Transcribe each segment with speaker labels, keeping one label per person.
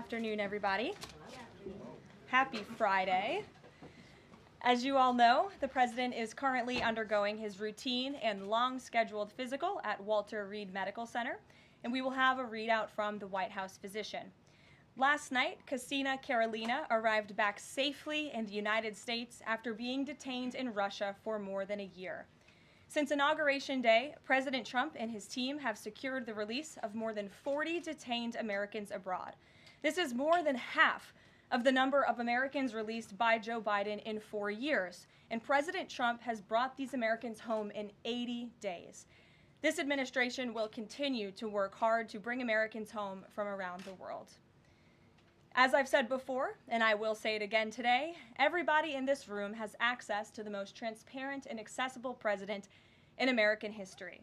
Speaker 1: afternoon, everybody. Happy Friday. As you all know, the President is currently undergoing his routine and long-scheduled physical at Walter Reed Medical Center, and we will have a readout from the White House physician. Last night, Casina Carolina arrived back safely in the United States after being detained in Russia for more than a year. Since Inauguration Day, President Trump and his team have secured the release of more than 40 detained Americans abroad. This is more than half of the number of Americans released by Joe Biden in 4 years, and President Trump has brought these Americans home in 80 days. This administration will continue to work hard to bring Americans home from around the world. As I've said before, and I will say it again today, everybody in this room has access to the most transparent and accessible president in American history.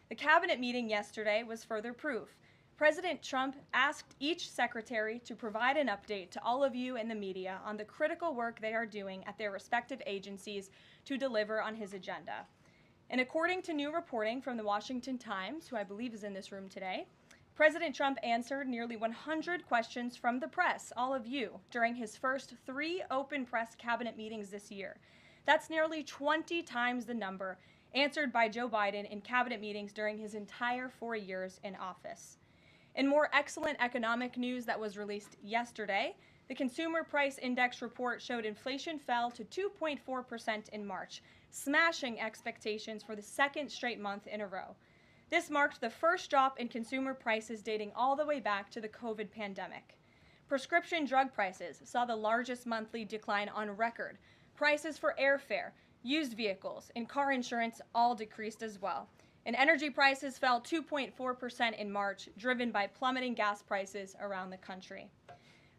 Speaker 1: The cabinet meeting yesterday was further proof. President Trump asked each secretary to provide an update to all of you in the media on the critical work they are doing at their respective agencies to deliver on his agenda. And according to new reporting from the Washington Times, who I believe is in this room today, President Trump answered nearly 100 questions from the press, all of you, during his first 3 open press cabinet meetings this year. That's nearly 20 times the number answered by Joe Biden in cabinet meetings during his entire 4 years in office. In more excellent economic news that was released yesterday, the Consumer Price Index report showed inflation fell to 2.4% in March, smashing expectations for the second straight month in a row. This marked the first drop in consumer prices dating all the way back to the COVID pandemic. Prescription drug prices saw the largest monthly decline on record. Prices for airfare, used vehicles, and car insurance all decreased as well. And energy prices fell 2.4% in March, driven by plummeting gas prices around the country.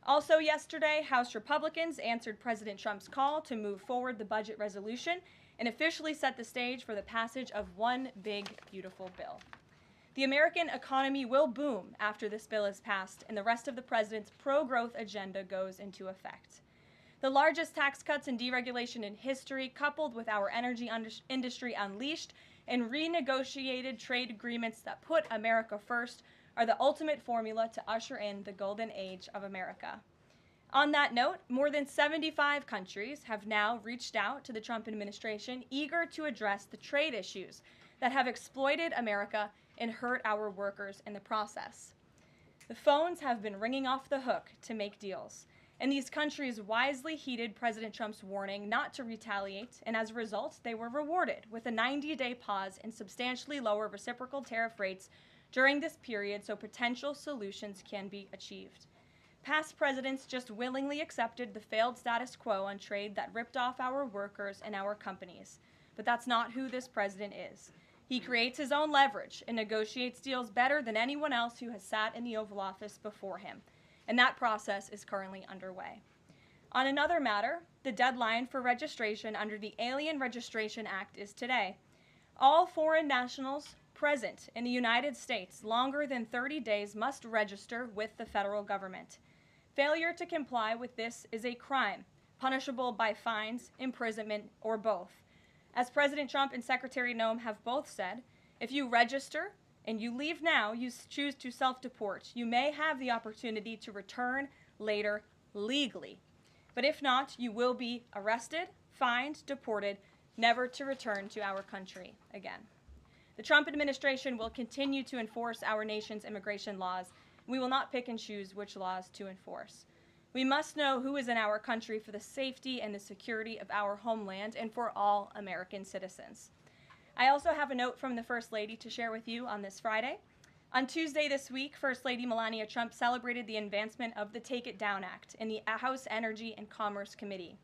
Speaker 1: Also yesterday, House Republicans answered President Trump's call to move forward the budget resolution and officially set the stage for the passage of one big, beautiful bill. The American economy will boom after this bill is passed and the rest of the president's pro-growth agenda goes into effect. The largest tax cuts and deregulation in history, coupled with our energy industry unleashed and renegotiated trade agreements that put America first, are the ultimate formula to usher in the golden age of America. On that note, more than 75 countries have now reached out to the Trump administration, eager to address the trade issues that have exploited America and hurt our workers in the process. The phones have been ringing off the hook to make deals, and these countries wisely heeded President Trump's warning not to retaliate, and as a result, they were rewarded with a 90-day pause and substantially lower reciprocal tariff rates during this period so potential solutions can be achieved. Past presidents just willingly accepted the failed status quo on trade that ripped off our workers and our companies. But that's not who this president is. He creates his own leverage and negotiates deals better than anyone else who has sat in the Oval Office before him. And that process is currently underway. On another matter, the deadline for registration under the Alien Registration Act is today. All foreign nationals present in the United States longer than 30 days must register with the federal government. Failure to comply with this is a crime, punishable by fines, imprisonment, or both. As President Trump and Secretary Noem have both said, if you register and you leave now, you choose to self-deport, you may have the opportunity to return later legally. But if not, you will be arrested, fined, deported, never to return to our country again. The Trump administration will continue to enforce our nation's immigration laws. We will not pick and choose which laws to enforce. We must know who is in our country for the safety and the security of our homeland and for all American citizens. I also have a note from the First Lady to share with you on this Friday. On Tuesday this week, First Lady Melania Trump celebrated the advancement of the Take It Down Act in the House Energy and Commerce Committee.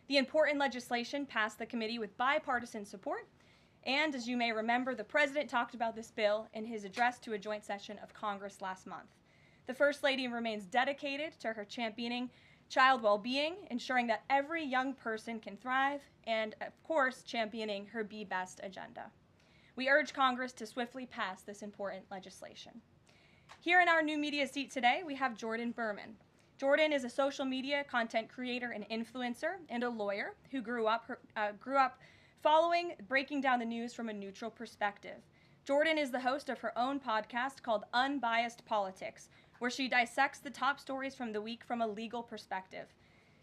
Speaker 1: The important legislation passed the committee with bipartisan support, and as you may remember, the President talked about this bill in his address to a joint session of Congress last month. The First Lady remains dedicated to her championing child well-being, ensuring that every young person can thrive, and, of course, championing her Be Best agenda. We urge Congress to swiftly pass this important legislation. Here in our new media seat today, we have Jordan Berman. Jordan is a social media content creator and influencer and a lawyer who grew up breaking down the news from a neutral perspective. Jordan is the host of her own podcast called Unbiased Politics, where she dissects the top stories from the week from a legal perspective.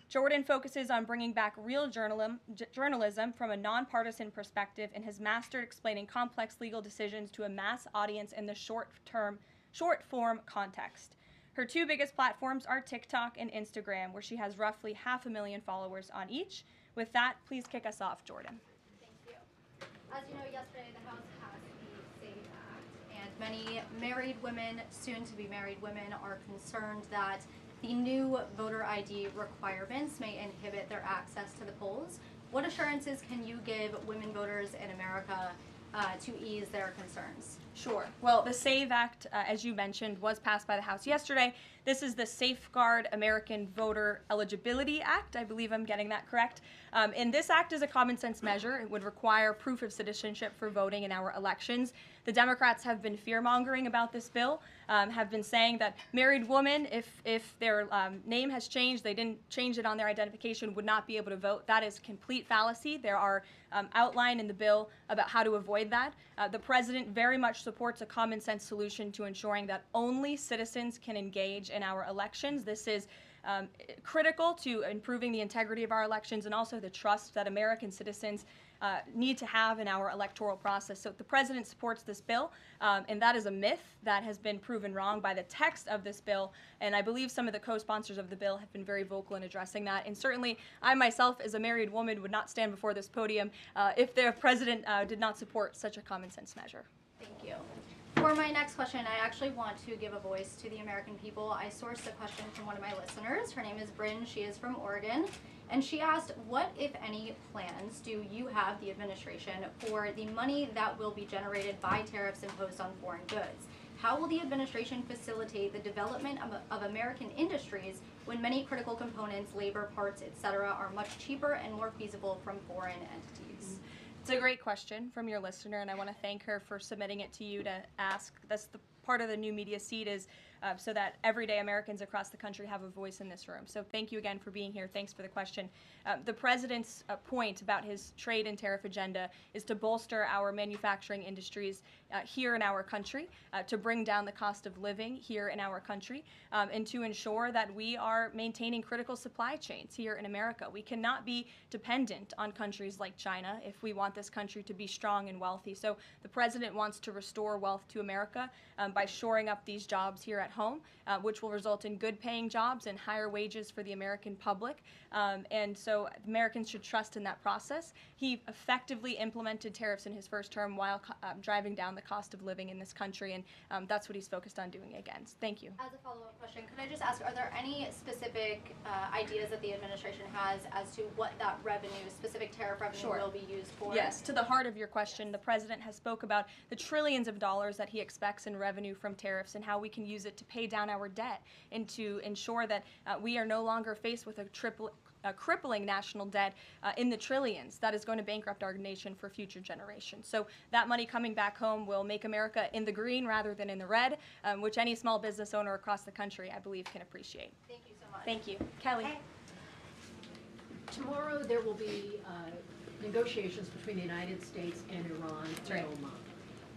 Speaker 1: Jordan focuses on bringing back real journalism from a nonpartisan perspective and has mastered explaining complex legal decisions to a mass audience in the short-form context. Her two biggest platforms are TikTok and Instagram, where she has roughly 500,000 followers on each. With that, please kick us off, Jordan.
Speaker 2: Thank you. As you know, yesterday the House passed the SAVE Act, and many married women, soon-to-be married women, are concerned that the new voter ID requirements may inhibit their access to the polls. What assurances can you give women voters in America to ease their concerns?
Speaker 1: Sure. Well, the SAVE Act, as you mentioned, was passed by the House yesterday. This is the Safeguard American Voter Eligibility Act. I believe I'm getting that correct. And this act is a common sense measure. It would require proof of citizenship for voting in our elections. The Democrats have been fear-mongering about this bill, have been saying that married women, if their name has changed, they didn't change it on their identification, would not be able to vote. That is complete fallacy. There are outlined in the bill about how to avoid that. The president very much supports a common sense solution to ensuring that only citizens can engage in our elections. This is critical to improving the integrity of our elections and also the trust that American citizens need to have in our electoral process. So the president supports this bill, and that is a myth that has been proven wrong by the text of this bill, and I believe some of the co-sponsors of the bill have been very vocal in addressing that, and certainly I myself, as a married woman, would not stand before this podium if the president did not support such a common sense measure.
Speaker 2: Thank you. For my next question, I actually want to give a voice to the American people. I sourced a question from one of my listeners. Her name is Bryn. She is from Oregon. And she asked, what, if any, plans do you have, the administration, for the money that will be generated by tariffs imposed on foreign goods? How will the administration facilitate the development of American industries when many critical components, labor, parts, etc., are much cheaper and more feasible from foreign entities?
Speaker 1: It's a great question from your listener, and I want to thank her for submitting it to you to ask. That's the part of the new media seat is so that everyday Americans across the country have a voice in this room. So thank you again for being here. Thanks for the question. The president's point about his trade and tariff agenda is to bolster our manufacturing industries here in our country, to bring down the cost of living here in our country, and to ensure that we are maintaining critical supply chains here in America. We cannot be dependent on countries like China if we want this country to be strong and wealthy. So the president wants to restore wealth to America by shoring up these jobs here at home, which will result in good paying jobs and higher wages for the American public. And so Americans should trust in that process. He effectively implemented tariffs in his first term while driving down the cost of living in this country, and that's what he's focused on doing again. Thank you.
Speaker 2: As a follow-up question, could I just ask, are there any specific ideas that the administration has as to what that revenue, specific tariff revenue, will be used for?
Speaker 1: Yes, to the heart of your question, the president has spoke about the trillions of dollars that he expects in revenue from tariffs and how we can use it to pay down our debt and to ensure that we are no longer faced with a crippling national debt in the trillions that is going to bankrupt our nation for future generations. So that money coming back home will make America in the green rather than in the red, which any small business owner across the country, I believe, can appreciate.
Speaker 2: Thank you so much.
Speaker 1: Thank you. Kelly.
Speaker 3: Tomorrow there will be negotiations between the United States and Iran in Oman.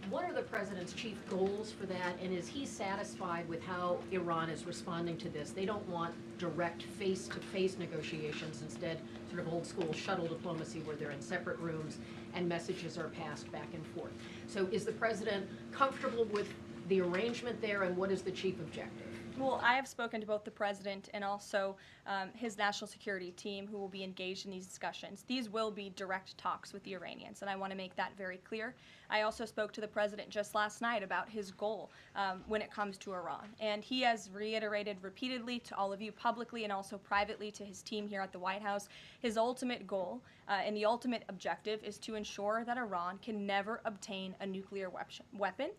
Speaker 3: What are the president's chief goals for that, and is he satisfied with how Iran is responding to this? They don't want direct face-to-face negotiations, instead sort of old-school shuttle diplomacy where they're in separate rooms and messages are passed back and forth. So is the president comfortable with the arrangement there, and what is the chief objective?
Speaker 1: Well, I have spoken to both the president and also his national security team who will be engaged in these discussions. These will be direct talks with the Iranians, and I want to make that very clear. I also spoke to the president just last night about his goal when it comes to Iran, and he has reiterated repeatedly to all of you publicly and also privately to his team here at the White House, his ultimate goal and the ultimate objective is to ensure that Iran can never obtain a nuclear weapon.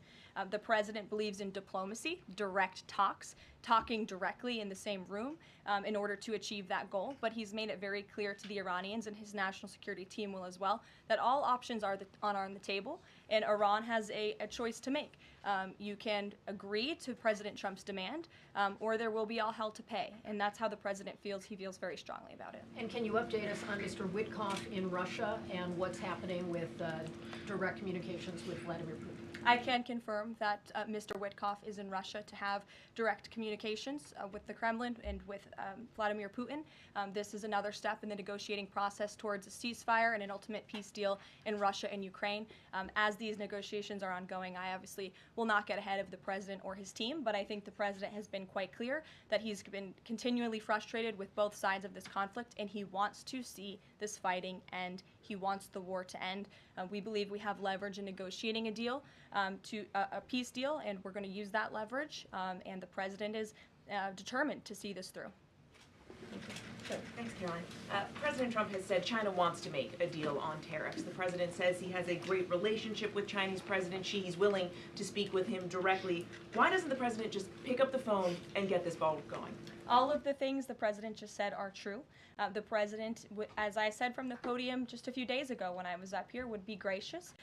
Speaker 1: The president believes in diplomacy, direct talks, talking directly in the same room in order to achieve that goal. But he's made it very clear to the Iranians, and his national security team will as well, that all options are on the table, and Iran has a choice to make. You can agree to President Trump's demand, or there will be all hell to pay. And that's how the president feels. He feels very strongly about it.
Speaker 3: And can you update us on Mr. Witkoff in Russia and what's happening with direct communications with Vladimir Putin?
Speaker 1: I can confirm that Mr. Witkoff is in Russia to have direct communications with the Kremlin and with Vladimir Putin. This is another step in the negotiating process towards a ceasefire and an ultimate peace deal in Russia and Ukraine. As these negotiations are ongoing, I obviously will not get ahead of the president or his team, but I think the president has been quite clear that he's been continually frustrated with both sides of this conflict, and he wants to see this fighting end. He wants the war to end. We believe we have leverage in negotiating a deal, to a peace deal, and we're going to use that leverage, and the president is determined to see this through.
Speaker 4: Sure. Thanks, Caroline. President Trump has said China wants to make a deal on tariffs. The president says he has a great relationship with Chinese President Xi. He's willing to speak with him directly. Why doesn't the president just pick up the phone and get this ball going?
Speaker 1: All of the things the president just said are true. The president, as I said from the podium just a few days ago when I was up here, would be gracious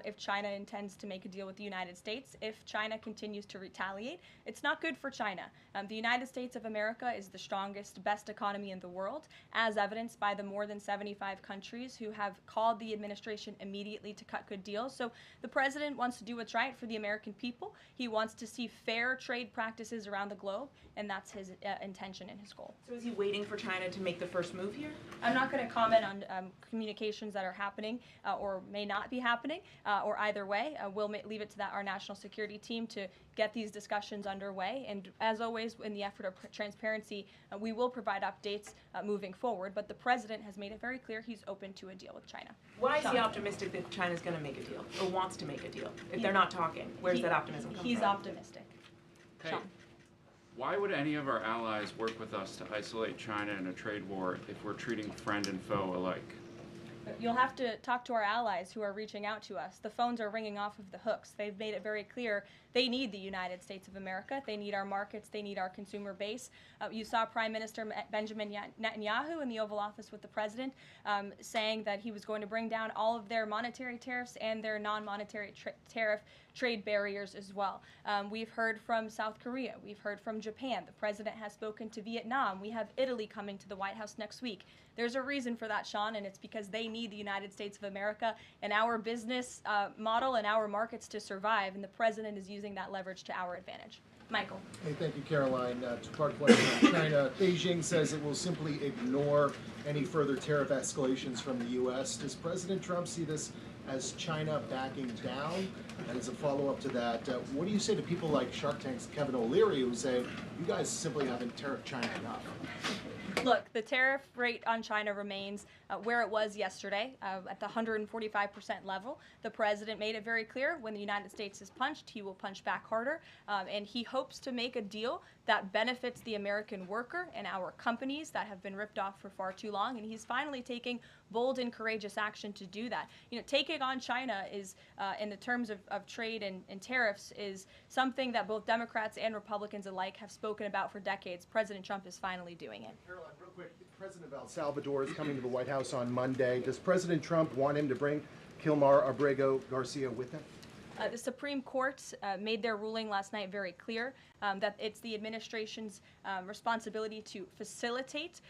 Speaker 1: if China intends to make a deal with the United States. If China continues to retaliate, it's not good for China. The United States of America is the strongest, best economy in the world, as evidenced by the more than 75 countries who have called the administration immediately to cut good deals. So the president wants to do what's right for the American people. He wants to see fair trade practices around the globe, and that's his intention and his goal.
Speaker 4: So is he waiting for China to make the first move here?
Speaker 1: I'm not going to comment on communications that are happening or may not be happening, or either way. We'll leave it to our national security team to get these discussions underway. And as always, in the effort of transparency, we will provide updates moving forward. But the president has made it very clear he's open to a deal with China.
Speaker 4: Why is he optimistic that China's going to make a deal or wants to make a deal? If they're not talking, where's that optimism come from?
Speaker 1: He's optimistic.
Speaker 5: Hey,
Speaker 1: Sean.
Speaker 5: why would any of our allies work with us to isolate China in a trade war if we're treating friend and foe alike?
Speaker 1: You'll have to talk to our allies who are reaching out to us. The phones are ringing off of the hooks. They've made it very clear they need the United States of America. They need our markets. They need our consumer base. You saw Prime Minister Benjamin Netanyahu in the Oval Office with the president saying that he was going to bring down all of their monetary tariffs and their non-monetary tariff trade barriers as well. We've heard from South Korea. We've heard from Japan. The president has spoken to Vietnam. We have Italy coming to the White House next week. There's a reason for that, Sean, and it's because they need the United States of America and our business model and our markets to survive, and the president is using that leverage to our advantage. Michael.
Speaker 6: Hey, thank you, Caroline. Two-part question on China. Beijing says it will simply ignore any further tariff escalations from the U.S. Does President Trump see this as China backing down? And as a follow-up to that, what do you say to people like Shark Tank's Kevin O'Leary who say, you guys simply haven't tariffed China enough?
Speaker 1: Look, the tariff rate on China remains where it was yesterday, at the 145% level. The president made it very clear when the United States is punched, he will punch back harder, and he hopes to make a deal that benefits the American worker and our companies that have been ripped off for far too long, and he's finally taking bold and courageous action to do that. You know, taking on China is, in the terms of trade and tariffs, is something that both Democrats and Republicans alike have spoken about for decades. President Trump is finally doing it.
Speaker 6: Caroline, real quick, the president of El Salvador is coming to the White House on Monday. Does President Trump want him to bring Kilmar Abrego Garcia with him?
Speaker 1: The Supreme Court made their ruling last night very clear that it's the administration's responsibility to facilitate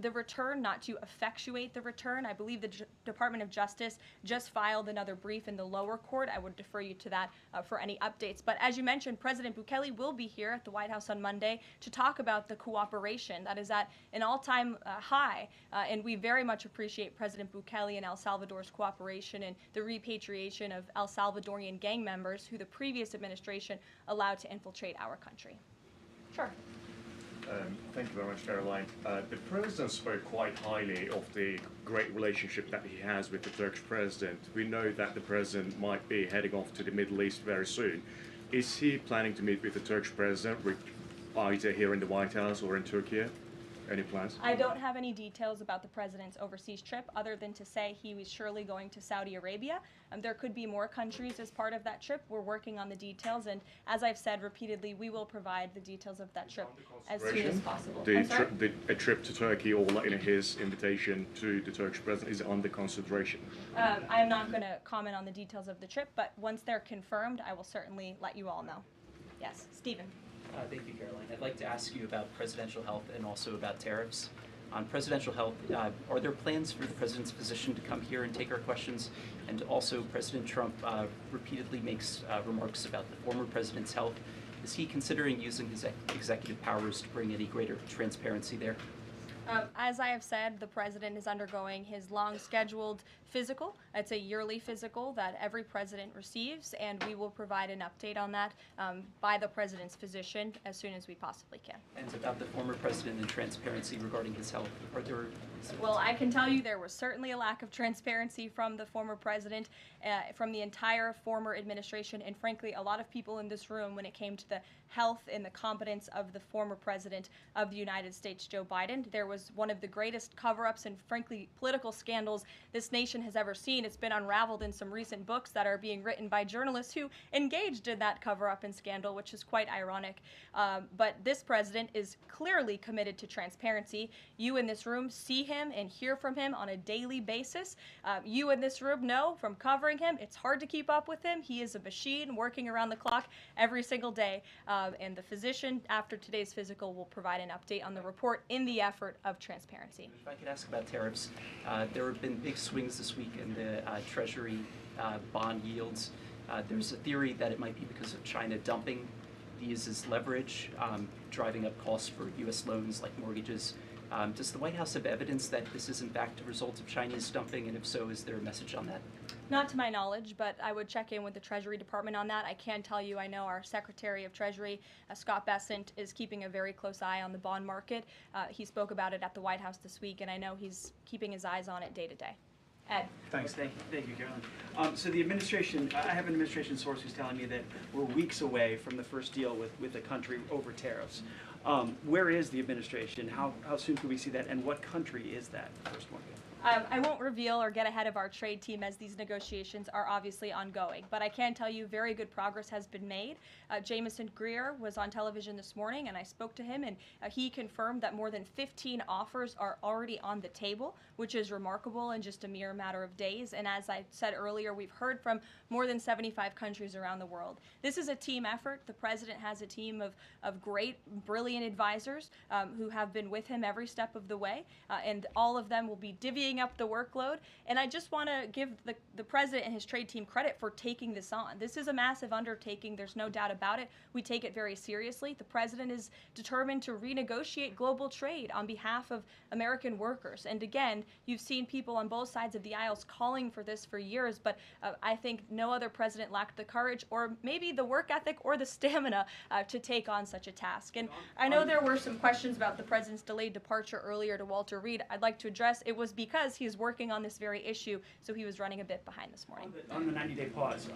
Speaker 1: the return, not to effectuate the return. I believe the Department of Justice just filed another brief in the lower court. I would defer you to that for any updates. But as you mentioned, President Bukele will be here at the White House on Monday to talk about the cooperation that is at an all-time high. And we very much appreciate President Bukele and El Salvador's cooperation and the repatriation of El Salvadorian gang members who the previous administration allowed to infiltrate our country. Sure.
Speaker 7: Thank you very much, Caroline. The president spoke quite highly of the great relationship that he has with the Turkish president. We know that the president might be heading off to the Middle East very soon. Is he planning to meet with the Turkish president, either here in the White House or in Turkey? Any plans?
Speaker 1: I don't have any details about the president's overseas trip other than to say he was surely going to Saudi Arabia. There could be more countries as part of that trip. We're working on the details, and as I've said repeatedly, we will provide the details of that trip as soon as possible.
Speaker 7: A trip to Turkey, or his invitation to the Turkish president, is under consideration?
Speaker 1: I'm not going to comment on the details of the trip, but once they're confirmed, I will certainly let you all know. Yes, Stephen.
Speaker 8: Thank you, Caroline. I'd like to ask you about presidential health and also about tariffs. On presidential health, are there plans for the president's physician to come here and take our questions? And also, President Trump repeatedly makes remarks about the former president's health. Is he considering using his executive powers to bring any greater transparency there?
Speaker 1: As I have said, the president is undergoing his long-scheduled physical. It's a yearly physical that every president receives, and we will provide an update on that by the president's physician as soon as we possibly can.
Speaker 8: And about the former president and transparency regarding his health, are there...
Speaker 1: Well, I can tell you there was certainly a lack of transparency from the former president, from the entire former administration, and frankly, a lot of people in this room when it came to the health and the competence of the former president of the United States, Joe Biden. There was one of the greatest cover-ups and frankly political scandals this nation has ever seen. It's been unraveled in some recent books that are being written by journalists who engaged in that cover-up and scandal, which is quite ironic. But this president is clearly committed to transparency. You in this room see him and hear from him on a daily basis. You in this room know from covering him, it's hard to keep up with him. He is a machine working around the clock every single day. And the physician, after today's physical, will provide an update on the report in the effort of transparency.
Speaker 8: If I could ask about tariffs, there have been big swings this week in the Treasury bond yields. There's a theory that it might be because of China dumping these as leverage, driving up costs for U.S. loans like mortgages. Does the White House have evidence that this is in fact a result of Chinese dumping, and if so, is there a message on that?
Speaker 1: Not to my knowledge, but I would check in with the Treasury Department on that. I can tell you I know our Secretary of Treasury, Scott Bessent, is keeping a very close eye on the bond market. He spoke about it at the White House this week, and I know he's keeping his eyes on it day to day. Ed.
Speaker 9: Thanks. Thank you, Carolyn. So the administration, I have an administration source who's telling me that we're weeks away from the first deal with the country over tariffs. Where is the administration? How soon can we see that? And what country is that first one?
Speaker 1: I won't reveal or get ahead of our trade team as these negotiations are obviously ongoing, but I can tell you very good progress has been made. Jameson Greer was on television this morning and I spoke to him, and he confirmed that more than 15 offers are already on the table, which is remarkable in just a mere matter of days. And as I said earlier, we've heard from more than 75 countries around the world. This is a team effort. The president has a team of great, brilliant advisors who have been with him every step of the way, and all of them will be divvying up the workload. And I just want to give the president and his trade team credit for taking this on. This is a massive undertaking. There's no doubt about it. We take it very seriously. The president is determined to renegotiate global trade on behalf of American workers. And again, you've seen people on both sides of the aisles calling for this for years, but I think no other president lacked the courage or maybe the work ethic or the stamina to take on such a task. And I know there were some questions about the president's delayed departure earlier to Walter Reed. I'd like to address it was because he is working on this very issue, so he was running a bit behind this morning.
Speaker 9: On the 90-day pause,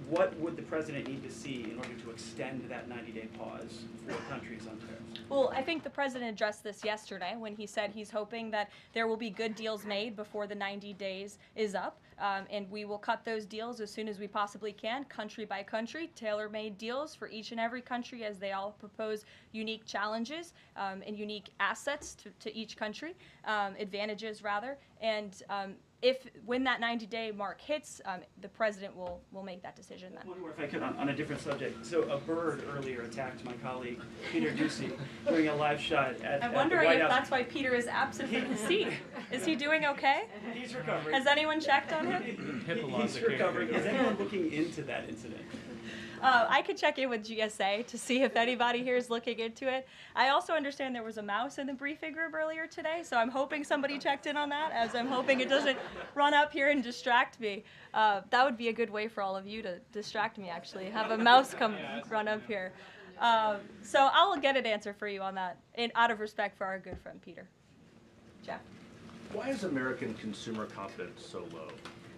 Speaker 9: what would the president need to see in order to extend that 90-day pause for countries on tariffs?
Speaker 1: Well, I think the president addressed this yesterday when he said he's hoping that there will be good deals made before the 90 days is up, and we will cut those deals as soon as we possibly can, country by country, tailor-made deals for each and every country as they all propose unique challenges and unique assets to each country, advantages rather, and when that 90-day mark hits, the president will make that decision then.
Speaker 9: One more, if I could, on a different subject. So a bird earlier attacked my colleague, Peter Ducey, during a live shot at the White House.
Speaker 1: I'm wondering if that's why Peter is absent from his seat. Is he doing okay?
Speaker 9: He's recovering.
Speaker 1: Has anyone checked on him?
Speaker 9: He's recovering. Is anyone looking into that incident?
Speaker 1: I could check in with GSA to see if anybody here is looking into it. I also understand there was a mouse in the briefing room earlier today, so I'm hoping somebody checked in on that, as I'm hoping it doesn't run up here and distract me. That would be a good way for all of you to distract me, actually. Have a mouse come run up here. So I'll get an answer for you on that, out of respect for our good friend Peter. Jeff?
Speaker 10: Why is American consumer confidence so low?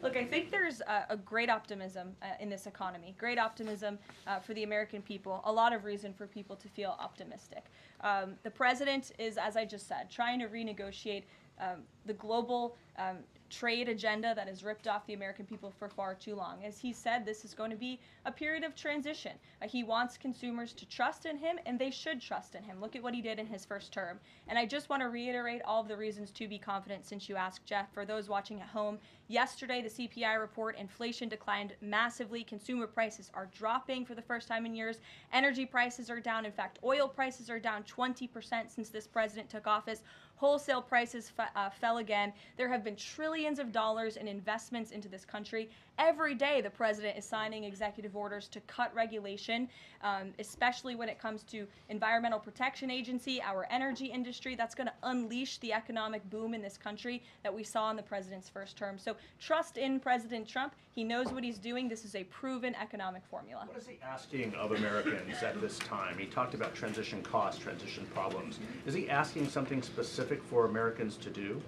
Speaker 1: Look, I think there's a great optimism in this economy, great optimism for the American people, a lot of reason for people to feel optimistic. The president is, as I just said, trying to renegotiate the global trade agenda that has ripped off the American people for far too long. As he said, this is going to be a period of transition. He wants consumers to trust in him, and they should trust in him. Look at what he did in his first term. And I just want to reiterate all of the reasons to be confident since you asked, Jeff. For those watching at home, yesterday the CPI report, inflation declined massively. Consumer prices are dropping for the first time in years. Energy prices are down. In fact, oil prices are down 20% since this president took office. Wholesale prices fell again. There have been trillions of dollars in investments into this country. Every day, the president is signing executive orders to cut regulation, especially when it comes to Environmental Protection Agency, our energy industry. That's going to unleash the economic boom in this country that we saw in the president's first term. So trust in President Trump. He knows what he's doing. This is a proven economic formula.
Speaker 10: What is he asking of Americans at this time? He talked about transition costs, transition problems. Is he asking something specific for Americans to do?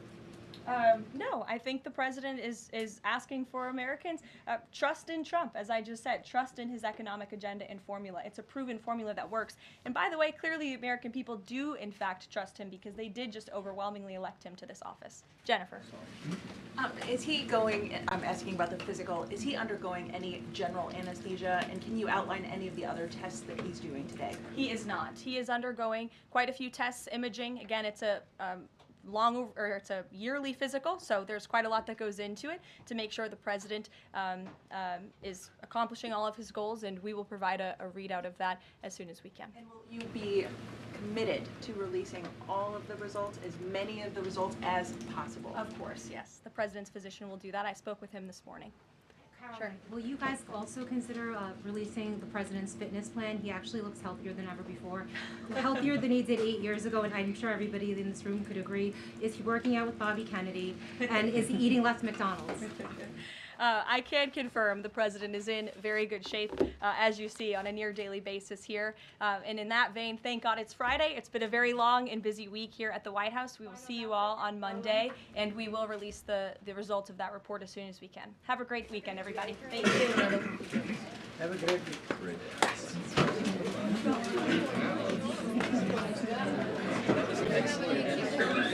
Speaker 1: No, I think the president is asking for Americans trust in Trump, as I just said, trust in his economic agenda and formula. It's a proven formula that works. And by the way, clearly the American people do in fact trust him because they did just overwhelmingly elect him to this office. Jennifer.
Speaker 11: Is he going, I'm asking about the physical, is he undergoing any general anesthesia, and can you outline any of the other tests that he's doing today?
Speaker 1: He is not. He is undergoing quite a few tests, imaging. Again, it's a it's a yearly physical, so there's quite a lot that goes into it to make sure the president is accomplishing all of his goals, and we will provide a readout of that as soon as we can.
Speaker 11: And will you be committed to releasing all of the results, as many of the results as possible?
Speaker 1: Of course, yes. The president's physician will do that. I spoke with him this morning.
Speaker 12: Sure. Will you guys also consider releasing the president's fitness plan? He actually looks healthier than ever before. Healthier than he did 8 years ago, and I'm sure everybody in this room could agree. Is he working out with Bobby Kennedy? And is he eating less McDonald's?
Speaker 1: I can confirm the president is in very good shape, as you see, on a near daily basis here. And in that vein, thank God it's Friday. It's been a very long and busy week here at the White House. We will see you all on Monday, and we will release the results of that report as soon as we can. Have a great weekend, everybody. Thank you.
Speaker 13: Have a great week.